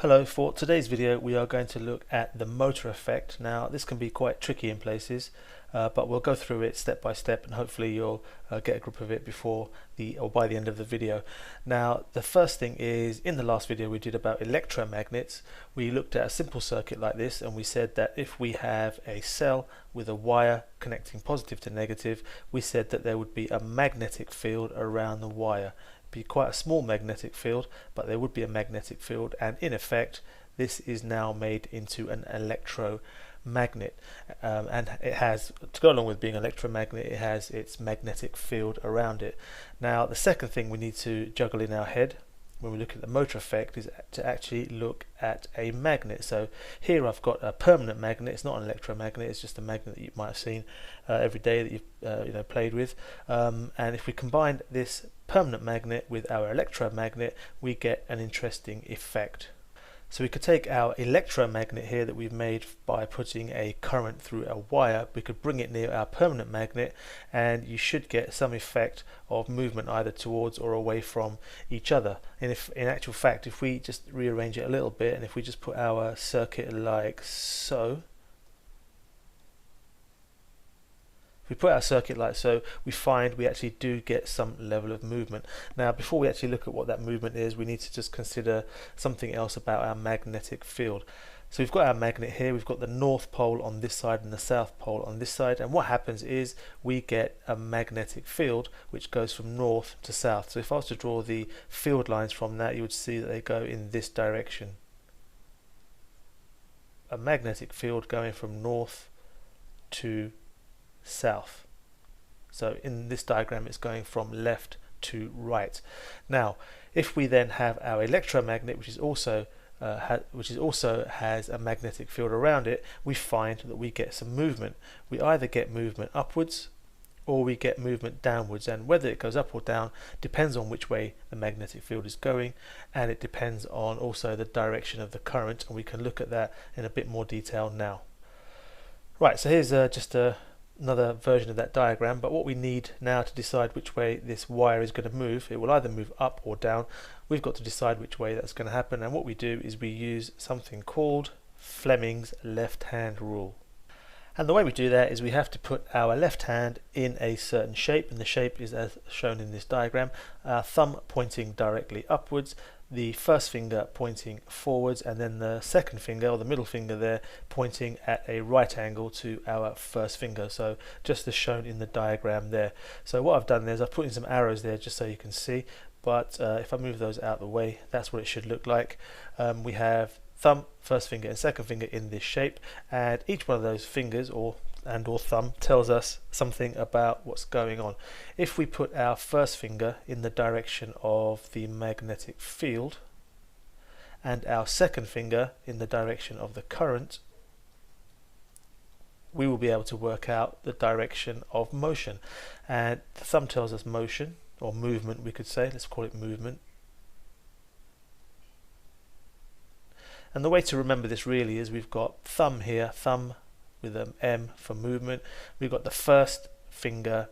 Hello, for today's video we are going to look at the motor effect. Now this can be quite tricky in places, but we'll go through it step by step and hopefully you'll get a grip of it before by the end of the video. Now the first thing is, in the last video we did about electromagnets, we looked at a simple circuit like this and we said that if we have a cell with a wire connecting positive to negative, we said that there would be a magnetic field around the wire. Be quite a small magnetic field, but there would be a magnetic field, and in effect this is now made into an electromagnet, and it has, to go along with being electromagnet, it has its magnetic field around it. Now the second thing we need to juggle in our head when we look at the motor effect is to actually look at a magnet. So here I've got a permanent magnet. It's not an electromagnet, it's just a magnet that you might have seen every day that you've played with, and if we combine this permanent magnet with our electromagnet, we get an interesting effect. So we could take our electromagnet here that we've made by putting a current through a wire, we could bring it near our permanent magnet, and you should get some effect of movement either towards or away from each other. And if in actual fact, if we just rearrange it a little bit, and if we just put our circuit like so, we put our circuit like so, we find we actually do get some level of movement. Now before we actually look at what that movement is, we need to just consider something else about our magnetic field. So we've got our magnet here, we've got the north pole on this side and the south pole on this side, and what happens is we get a magnetic field which goes from north to south. So if I was to draw the field lines from that, you would see that they go in this direction. A magnetic field going from north to south. So in this diagram it's going from left to right. Now if we then have our electromagnet, which also has a magnetic field around it, we find that we get some movement. We either get movement upwards or we get movement downwards, and whether it goes up or down depends on which way the magnetic field is going, and it depends on also the direction of the current, and we can look at that in a bit more detail now. Right, so here's just another version of that diagram, but what we need now to decide which way this wire is going to move, it will either move up or down. We've got to decide which way that's going to happen, and what we do is we use something called Fleming's left hand rule. And the way we do that is we have to put our left hand in a certain shape, and the shape is as shown in this diagram. Our thumb pointing directly upwards, the first finger pointing forwards, and then the second finger, or the middle finger there, pointing at a right angle to our first finger. So just as shown in the diagram there. So what I've done there is I've put in some arrows there just so you can see, but if I move those out of the way, that's what it should look like. We have thumb, first finger and second finger in this shape, and each one of those fingers or thumb tells us something about what's going on. If we put our first finger in the direction of the magnetic field and our second finger in the direction of the current, we will be able to work out the direction of motion. And the thumb tells us motion, or movement we could say, let's call it movement. And the way to remember this really is we've got thumb here, thumb with an M for movement. We've got the first finger,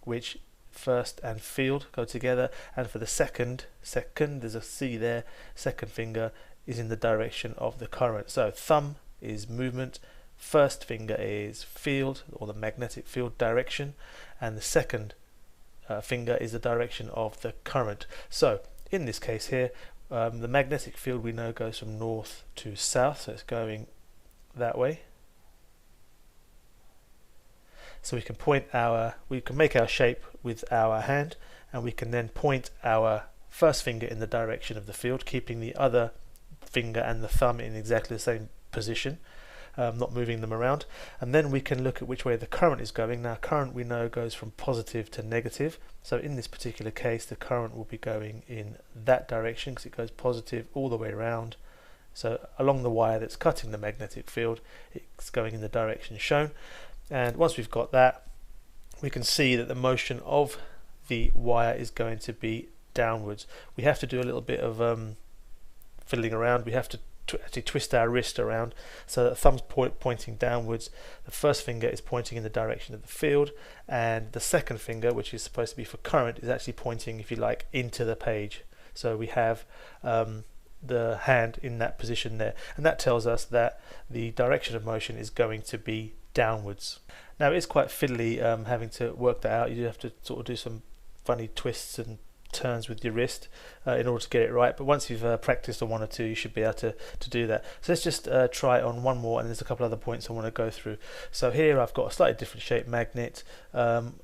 which first and field go together, and for the second, there's a C there, second finger is in the direction of the current. So thumb is movement, first finger is field, or the magnetic field direction, and the second finger is the direction of the current. So in this case here, the magnetic field we know goes from north to south, so it's going that way. So we can make our shape with our hand, and we can then point our first finger in the direction of the field, keeping the other finger and the thumb in exactly the same position, not moving them around. And then we can look at which way the current is going. Now current we know goes from positive to negative, so in this particular case the current will be going in that direction because it goes positive all the way around. So along the wire that's cutting the magnetic field, it's going in the direction shown. And once we've got that, we can see that the motion of the wire is going to be downwards. We have to do a little bit of fiddling around. We have to actually twist our wrist around so that the thumb's pointing downwards, the first finger is pointing in the direction of the field, and the second finger, which is supposed to be for current, is actually pointing, if you like, into the page. So we have the hand in that position there, and that tells us that the direction of motion is going to be downwards. Now it's quite fiddly having to work that out. You have to sort of do some funny twists and turns with your wrist in order to get it right, but once you've practiced on one or two, you should be able to do that. So let's just try it on one more, and there's a couple other points I want to go through. So here I've got a slightly different shaped magnet,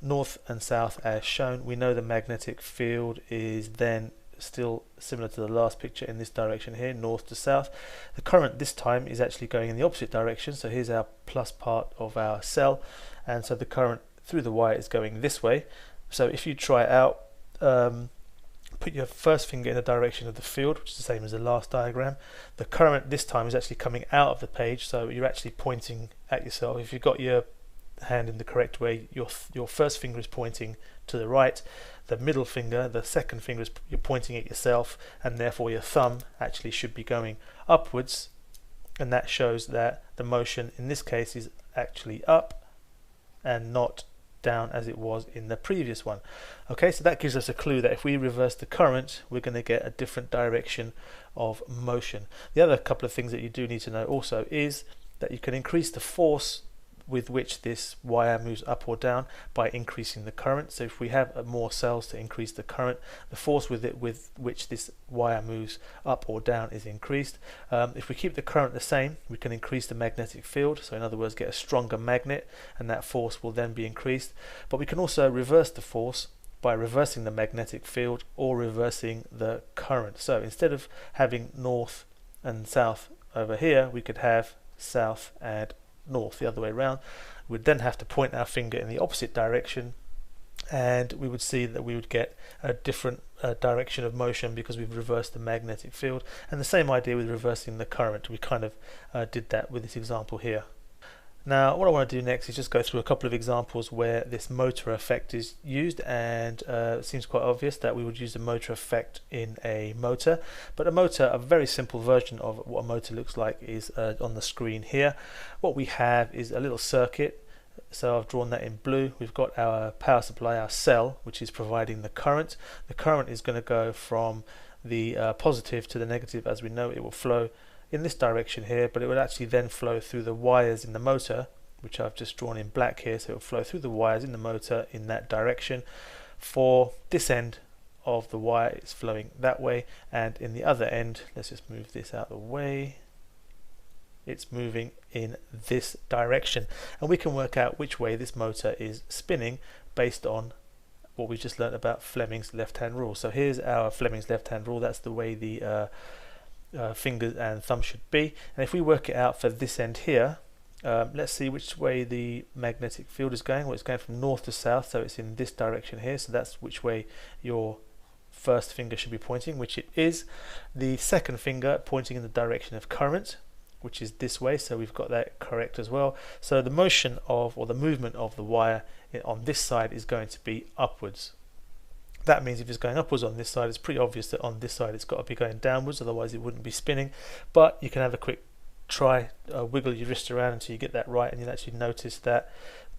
north and south as shown. We know the magnetic field is then still similar to the last picture in this direction here, north to south. The current this time is actually going in the opposite direction, so here's our plus part of our cell, and so the current through the wire is going this way. So if you try it out, put your first finger in the direction of the field, which is the same as the last diagram. The current this time is actually coming out of the page, so you're actually pointing at yourself. If you've got your hand in the correct way, your first finger is pointing to the right, the middle finger, the second finger, you're pointing at yourself, and therefore your thumb actually should be going upwards, and that shows that the motion in this case is actually up and not down as it was in the previous one. Okay, so that gives us a clue that if we reverse the current, we're going to get a different direction of motion. The other couple of things that you do need to know also is that you can increase the force with which this wire moves up or down by increasing the current. So if we have more cells to increase the current, the force with which this wire moves up or down is increased. If we keep the current the same, we can increase the magnetic field, so in other words get a stronger magnet, and that force will then be increased. But we can also reverse the force by reversing the magnetic field or reversing the current. So instead of having north and south over here, we could have south and north, the other way around. We'd then have to point our finger in the opposite direction, and we would see that we would get a different direction of motion because we've reversed the magnetic field. And the same idea with reversing the current. We kind of did that with this example here. Now what I want to do next is just go through a couple of examples where this motor effect is used, and it seems quite obvious that we would use the motor effect in a motor, but a very simple version of what a motor looks like is on the screen here. What we have is a little circuit, so I've drawn that in blue. We've got our power supply, our cell, which is providing the current. The current is going to go from the positive to the negative. As we know, it will flow in this direction here, but it would actually then flow through the wires in the motor, which I've just drawn in black here, so it will flow through the wires in the motor in that direction. For this end of the wire, it's flowing that way, and in the other end, let's just move this out of the way, it's moving in this direction, and we can work out which way this motor is spinning based on what we just learned about Fleming's left-hand rule. So here's our Fleming's left-hand rule. That's the way the finger and thumb should be, and if we work it out for this end here, let's see which way the magnetic field is going. Well, it's going from north to south, so it's in this direction here, so that's which way your first finger should be pointing, which it is. The second finger pointing in the direction of current, which is this way, so we've got that correct as well. So the motion of, or the movement of the wire on this side is going to be upwards. That means if it's going upwards on this side, it's pretty obvious that on this side it's got to be going downwards, otherwise it wouldn't be spinning. But you can have a quick try, wiggle your wrist around until you get that right, and you'll actually notice that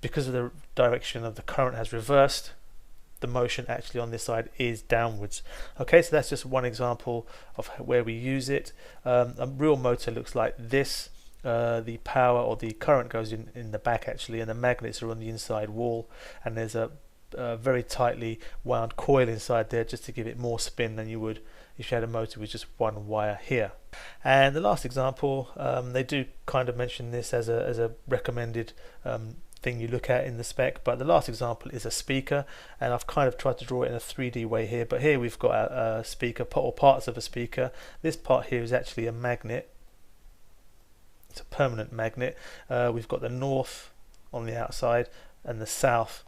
because of the direction of the current has reversed, the motion actually on this side is downwards. Okay, so that's just one example of where we use it. A real motor looks like this. The power or the current goes in the back actually, and the magnets are on the inside wall, and there's a very tightly wound coil inside there just to give it more spin than you would if you had a motor with just one wire here. And the last example, they do kind of mention this as a recommended thing you look at in the spec, but the last example is a speaker, and I've kind of tried to draw it in a 3D way here, but here we've got a speaker, or parts of a speaker. This part here is actually a magnet. It's a permanent magnet. We've got the north on the outside and the south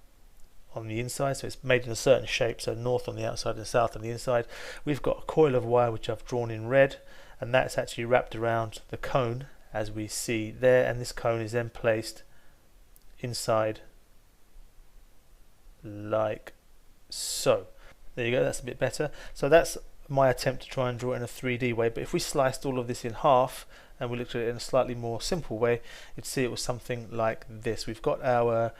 on the inside, so it's made in a certain shape, so north on the outside and south on the inside. We've got a coil of wire which I've drawn in red, and that's actually wrapped around the cone as we see there, and this cone is then placed inside like so. There you go, that's a bit better. So that's my attempt to try and draw it in a 3D way, but if we sliced all of this in half and we looked at it in a slightly more simple way, you'd see it was something like this. We've got our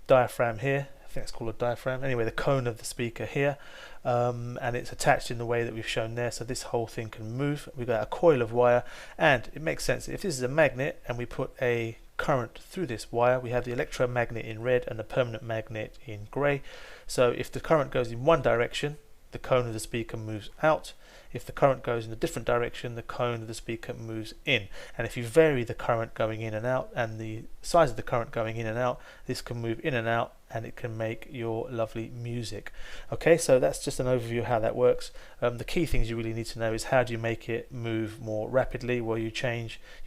diaphragm here think it's called a diaphragm. Anyway, the cone of the speaker here, and it's attached in the way that we've shown there, so this whole thing can move. We've got a coil of wire, and it makes sense. If this is a magnet and we put a current through this wire, we have the electromagnet in red and the permanent magnet in grey. So if the current goes in one direction, the cone of the speaker moves out. If the current goes in a different direction, the cone of the speaker moves in. And if you vary the current going in and out and the size of the current going in and out, this can move in and out and it can make your lovely music. Okay, so that's just an overview of how that works. The key things you really need to know is how do you make it move more rapidly. Well, you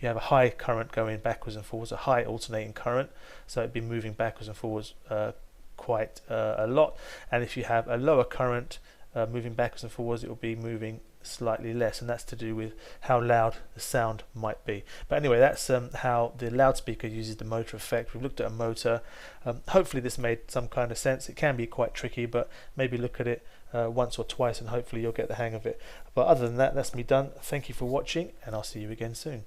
have a high current going backwards and forwards, a high alternating current, so it'd be moving backwards and forwards quite a lot. And if you have a lower current moving backwards and forwards, it will be moving slightly less, and that's to do with how loud the sound might be. But anyway, that's how the loudspeaker uses the motor effect. We've looked at a motor. Hopefully this made some kind of sense. It can be quite tricky, but maybe look at it once or twice and hopefully you'll get the hang of it. But other than that, that's me done. Thank you for watching, and I'll see you again soon.